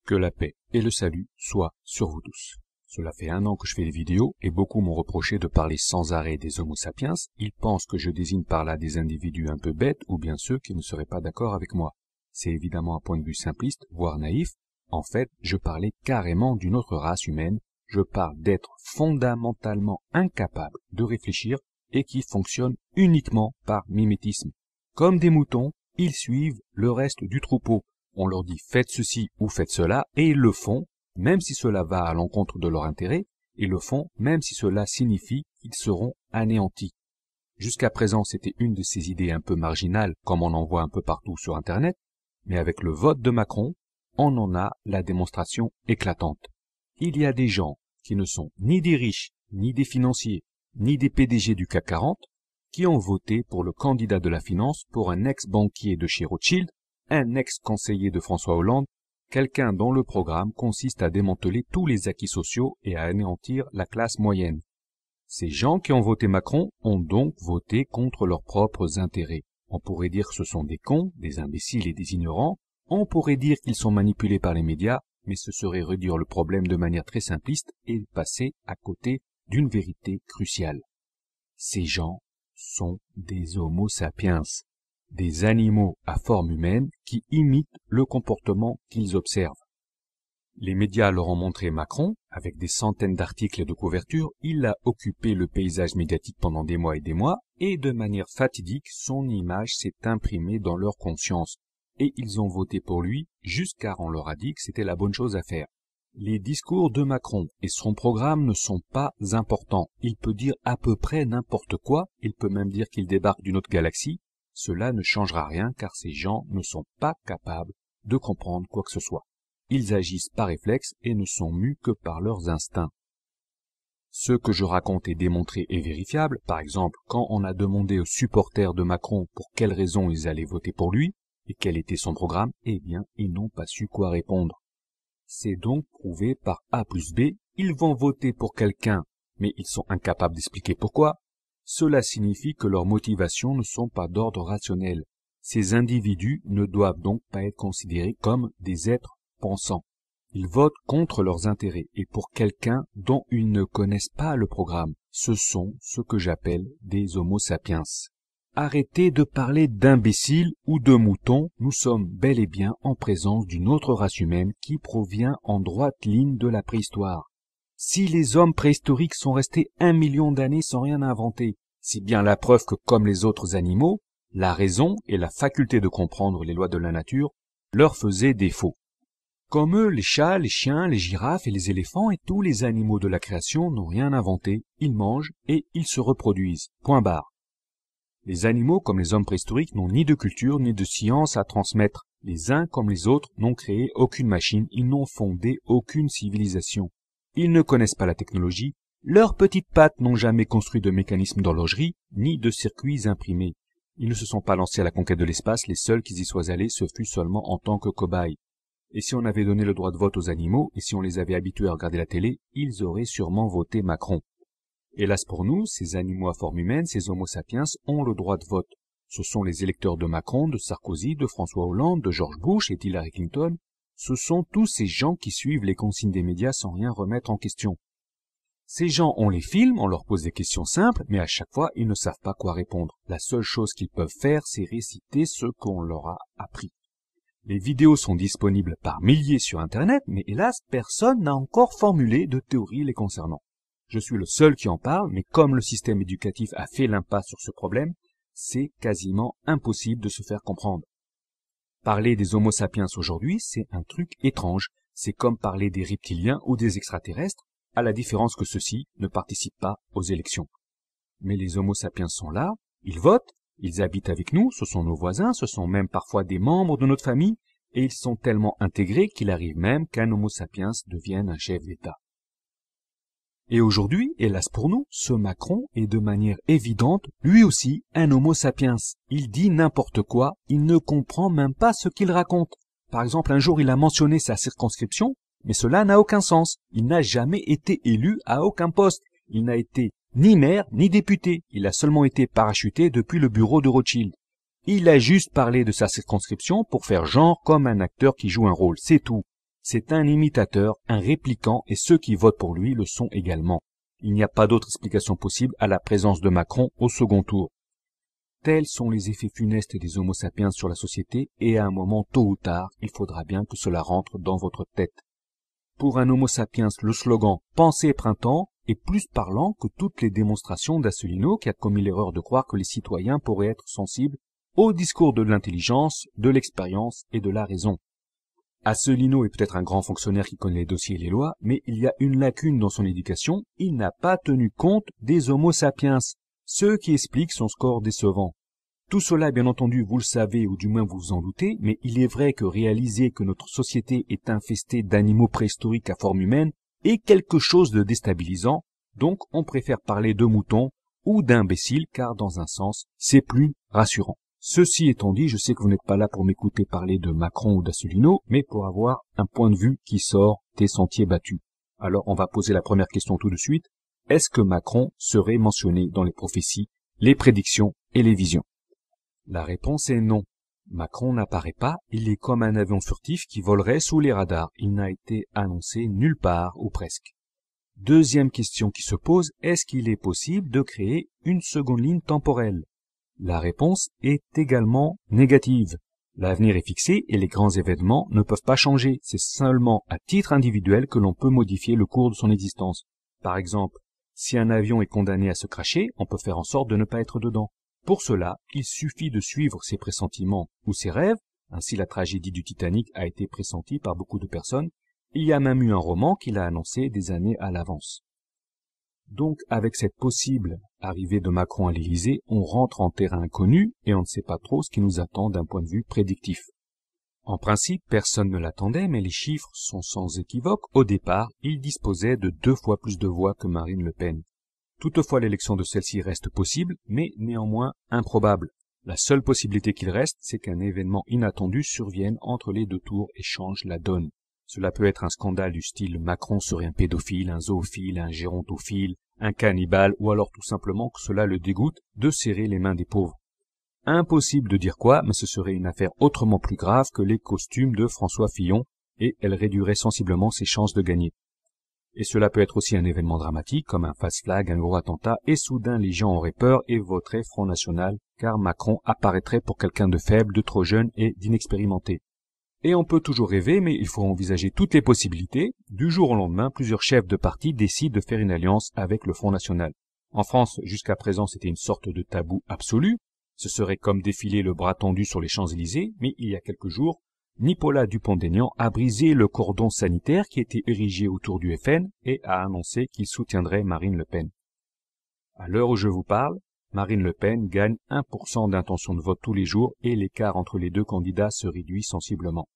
Que la paix et le salut soient sur vous tous. Cela fait 1 an que je fais des vidéos et beaucoup m'ont reproché de parler sans arrêt des Homo sapiens. Ils pensent que je désigne par là des individus un peu bêtes ou bien ceux qui ne seraient pas d'accord avec moi. C'est évidemment un point de vue simpliste, voire naïf. En fait, je parlais carrément d'une autre race humaine. Je parle d'êtres fondamentalement incapables de réfléchir et qui fonctionnent uniquement par mimétisme. Comme des moutons, ils suivent le reste du troupeau. On leur dit faites ceci ou faites cela et ils le font, même si cela va à l'encontre de leur intérêt, ils le font même si cela signifie qu'ils seront anéantis. Jusqu'à présent, c'était une de ces idées un peu marginales, comme on en voit un peu partout sur Internet, mais avec le vote de Macron, on en a la démonstration éclatante. Il y a des gens qui ne sont ni des riches, ni des financiers, ni des PDG du CAC 40, qui ont voté pour le candidat de la finance, pour un ex-banquier de chez Rothschild, un ex-conseiller de François Hollande, quelqu'un dont le programme consiste à démanteler tous les acquis sociaux et à anéantir la classe moyenne. Ces gens qui ont voté Macron ont donc voté contre leurs propres intérêts. On pourrait dire que ce sont des cons, des imbéciles et des ignorants. On pourrait dire qu'ils sont manipulés par les médias, mais ce serait réduire le problème de manière très simpliste et passer à côté d'une vérité cruciale. Ces gens sont des Homo sapiens, des animaux à forme humaine qui imitent le comportement qu'ils observent. Les médias leur ont montré Macron, avec des centaines d'articles et de couvertures, il a occupé le paysage médiatique pendant des mois, et de manière fatidique, son image s'est imprimée dans leur conscience, et ils ont voté pour lui, jusqu'à on leur a dit que c'était la bonne chose à faire. Les discours de Macron et son programme ne sont pas importants. Il peut dire à peu près n'importe quoi, il peut même dire qu'il débarque d'une autre galaxie. Cela ne changera rien car ces gens ne sont pas capables de comprendre quoi que ce soit. Ils agissent par réflexe et ne sont mus que par leurs instincts. Ce que je raconte est démontré et vérifiable. Par exemple, quand on a demandé aux supporters de Macron pour quelles raisons ils allaient voter pour lui et quel était son programme, eh bien, ils n'ont pas su quoi répondre. C'est donc prouvé par A plus B, ils vont voter pour quelqu'un, mais ils sont incapables d'expliquer pourquoi. Cela signifie que leurs motivations ne sont pas d'ordre rationnel. Ces individus ne doivent donc pas être considérés comme des êtres pensants. Ils votent contre leurs intérêts et pour quelqu'un dont ils ne connaissent pas le programme. Ce sont ce que j'appelle des Homo sapiens. Arrêtez de parler d'imbéciles ou de moutons, nous sommes bel et bien en présence d'une autre race humaine qui provient en droite ligne de la préhistoire. Si les hommes préhistoriques sont restés 1 million d'années sans rien inventer, c'est bien la preuve que comme les autres animaux, la raison et la faculté de comprendre les lois de la nature leur faisaient défaut. Comme eux, les chats, les chiens, les girafes et les éléphants et tous les animaux de la création n'ont rien inventé, ils mangent et ils se reproduisent. Point barre. Les animaux comme les hommes préhistoriques n'ont ni de culture ni de science à transmettre. Les uns comme les autres n'ont créé aucune machine, ils n'ont fondé aucune civilisation. Ils ne connaissent pas la technologie, leurs petites pattes n'ont jamais construit de mécanisme d'horlogerie, ni de circuits imprimés. Ils ne se sont pas lancés à la conquête de l'espace, les seuls qui y soient allés, ce fut seulement en tant que cobayes. Et si on avait donné le droit de vote aux animaux, et si on les avait habitués à regarder la télé, ils auraient sûrement voté Macron. Hélas pour nous, ces animaux à forme humaine, ces Homo sapiens, ont le droit de vote. Ce sont les électeurs de Macron, de Sarkozy, de François Hollande, de George Bush et d'Hillary Clinton. Ce sont tous ces gens qui suivent les consignes des médias sans rien remettre en question. Ces gens, on les filme, on leur pose des questions simples, mais à chaque fois, ils ne savent pas quoi répondre. La seule chose qu'ils peuvent faire, c'est réciter ce qu'on leur a appris. Les vidéos sont disponibles par milliers sur Internet, mais hélas, personne n'a encore formulé de théorie les concernant. Je suis le seul qui en parle, mais comme le système éducatif a fait l'impasse sur ce problème, c'est quasiment impossible de se faire comprendre. Parler des Homo sapiens aujourd'hui, c'est un truc étrange. C'est comme parler des reptiliens ou des extraterrestres, à la différence que ceux-ci ne participent pas aux élections. Mais les Homo sapiens sont là, ils votent, ils habitent avec nous, ce sont nos voisins, ce sont même parfois des membres de notre famille, et ils sont tellement intégrés qu'il arrive même qu'un Homo sapiens devienne un chef d'État. Et aujourd'hui, hélas pour nous, ce Macron est de manière évidente, lui aussi, un Homo sapiens. Il dit n'importe quoi, il ne comprend même pas ce qu'il raconte. Par exemple, un jour, il a mentionné sa circonscription, mais cela n'a aucun sens. Il n'a jamais été élu à aucun poste. Il n'a été ni maire, ni député. Il a seulement été parachuté depuis le bureau de Rothschild. Il a juste parlé de sa circonscription pour faire genre comme un acteur qui joue un rôle, c'est tout. C'est un imitateur, un répliquant, et ceux qui votent pour lui le sont également. Il n'y a pas d'autre explication possible à la présence de Macron au second tour. Tels sont les effets funestes des Homo sapiens sur la société, et à un moment tôt ou tard, il faudra bien que cela rentre dans votre tête. Pour un Homo sapiens, le slogan « Pensez printemps » est plus parlant que toutes les démonstrations d'Asselineau qui a commis l'erreur de croire que les citoyens pourraient être sensibles au discours de l'intelligence, de l'expérience et de la raison. Asselineau est peut-être un grand fonctionnaire qui connaît les dossiers et les lois, mais il y a une lacune dans son éducation, il n'a pas tenu compte des Homo sapiens, ce qui explique son score décevant. Tout cela, bien entendu, vous le savez, ou du moins vous vous en doutez, mais il est vrai que réaliser que notre société est infestée d'animaux préhistoriques à forme humaine est quelque chose de déstabilisant, donc on préfère parler de moutons ou d'imbéciles, car dans un sens, c'est plus rassurant. Ceci étant dit, je sais que vous n'êtes pas là pour m'écouter parler de Macron ou d'Asselineau, mais pour avoir un point de vue qui sort des sentiers battus. Alors on va poser la première question tout de suite. Est-ce que Macron serait mentionné dans les prophéties, les prédictions et les visions? La réponse est non. Macron n'apparaît pas, il est comme un avion furtif qui volerait sous les radars. Il n'a été annoncé nulle part ou presque. Deuxième question qui se pose, est-ce qu'il est possible de créer une seconde ligne temporelle? La réponse est également négative. L'avenir est fixé et les grands événements ne peuvent pas changer. C'est seulement à titre individuel que l'on peut modifier le cours de son existence. Par exemple, si un avion est condamné à se cracher, on peut faire en sorte de ne pas être dedans. Pour cela, il suffit de suivre ses pressentiments ou ses rêves. Ainsi, la tragédie du Titanic a été pressentie par beaucoup de personnes. Il y a même eu un roman qui l'a annoncé des années à l'avance. Donc, avec cette possible arrivée de Macron à l'Élysée, on rentre en terrain inconnu et on ne sait pas trop ce qui nous attend d'un point de vue prédictif. En principe, personne ne l'attendait, mais les chiffres sont sans équivoque. Au départ, il disposait de 2 fois plus de voix que Marine Le Pen. Toutefois, l'élection de celle-ci reste possible, mais néanmoins improbable. La seule possibilité qu'il reste, c'est qu'un événement inattendu survienne entre les 2 tours et change la donne. Cela peut être un scandale du style Macron serait un pédophile, un zoophile, un gérontophile, un cannibale, ou alors tout simplement que cela le dégoûte de serrer les mains des pauvres. Impossible de dire quoi, mais ce serait une affaire autrement plus grave que les costumes de François Fillon, et elle réduirait sensiblement ses chances de gagner. Et cela peut être aussi un événement dramatique, comme un fast flag, un gros attentat, et soudain les gens auraient peur et voteraient Front National, car Macron apparaîtrait pour quelqu'un de faible, de trop jeune et d'inexpérimenté. Et on peut toujours rêver, mais il faut envisager toutes les possibilités. Du jour au lendemain, plusieurs chefs de parti décident de faire une alliance avec le Front National. En France, jusqu'à présent, c'était une sorte de tabou absolu. Ce serait comme défiler le bras tendu sur les Champs-Élysées, mais il y a quelques jours, Nicolas Dupont-Aignan a brisé le cordon sanitaire qui était érigé autour du FN et a annoncé qu'il soutiendrait Marine Le Pen. À l'heure où je vous parle, Marine Le Pen gagne 1% d'intention de vote tous les jours et l'écart entre les deux candidats se réduit sensiblement.